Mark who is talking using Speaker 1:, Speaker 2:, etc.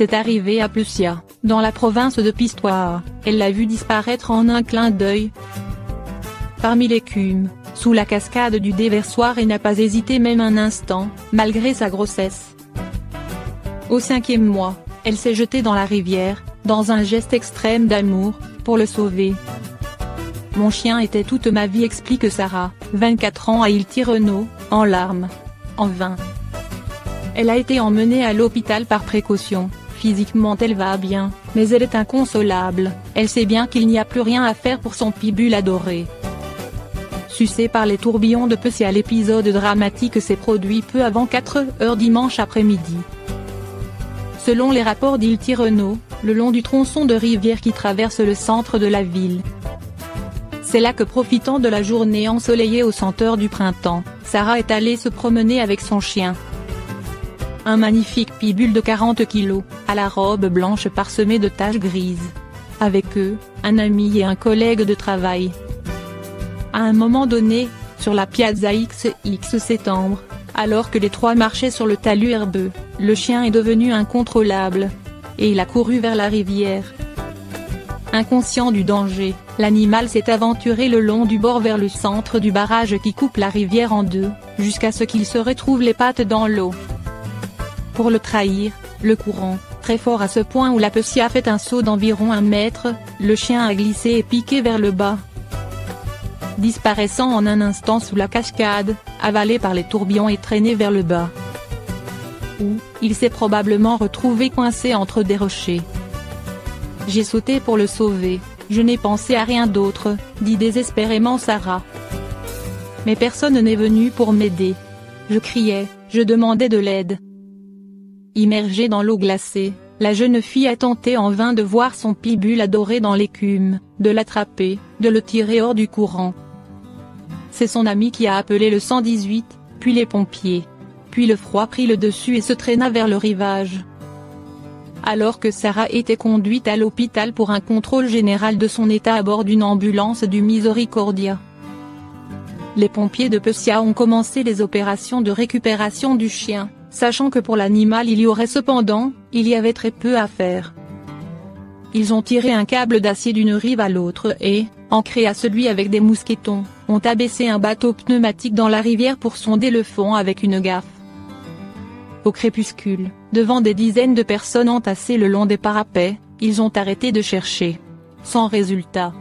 Speaker 1: C'est arrivé à Plessia, dans la province de Pistoia, elle l'a vu disparaître en un clin d'œil parmi l'écume, sous la cascade du déversoir et n'a pas hésité même un instant, malgré sa grossesse. Au 5e mois, elle s'est jetée dans la rivière, dans un geste extrême d'amour, pour le sauver. Mon chien était toute ma vie, explique Sarah, 24 ans à Il-Tirreno, en larmes. En vain. Elle a été emmenée à l'hôpital par précaution, physiquement elle va bien, mais elle est inconsolable, elle sait bien qu'il n'y a plus rien à faire pour son pitbull adoré. Sucé par les tourbillons de Plessia, l'épisode dramatique s'est produit peu avant 4 heures dimanche après-midi. Selon les rapports d'Il-Tirreno, le long du tronçon de rivière qui traverse le centre de la ville. C'est là que, profitant de la journée ensoleillée aux senteurs du printemps, Sarah est allée se promener avec son chien. Un magnifique pitbull de 40 kilos, à la robe blanche parsemée de taches grises. Avec eux, un ami et un collègue de travail. À un moment donné, sur la Piazza XX septembre, alors que les trois marchaient sur le talus herbeux, le chien est devenu incontrôlable. Et il a couru vers la rivière. Inconscient du danger, l'animal s'est aventuré le long du bord vers le centre du barrage qui coupe la rivière en deux, jusqu'à ce qu'il se retrouve les pattes dans l'eau. Pour le trahir, le courant, très fort à ce point où la Plessia a fait un saut d'environ 1 mètre, le chien a glissé et piqué vers le bas. Disparaissant en un instant sous la cascade, avalé par les tourbillons et traîné vers le bas. Où, il s'est probablement retrouvé coincé entre des rochers. J'ai sauté pour le sauver, je n'ai pensé à rien d'autre, dit désespérément Sarah. Mais personne n'est venu pour m'aider. Je criais, je demandais de l'aide. Immergée dans l'eau glacée, la jeune fille a tenté en vain de voir son pitbull adoré dans l'écume, de l'attraper, de le tirer hors du courant. C'est son ami qui a appelé le 118, puis les pompiers. Puis le froid prit le dessus et se traîna vers le rivage. Alors que Sarah était conduite à l'hôpital pour un contrôle général de son état à bord d'une ambulance du Misericordia. Les pompiers de Plessia ont commencé les opérations de récupération du chien, sachant que pour l'animal il y avait très peu à faire. Ils ont tiré un câble d'acier d'une rive à l'autre et, ancré à celui avec des mousquetons, ont abaissé un bateau pneumatique dans la rivière pour sonder le fond avec une gaffe. Au crépuscule, devant des dizaines de personnes entassées le long des parapets, ils ont arrêté de chercher. Sans résultat.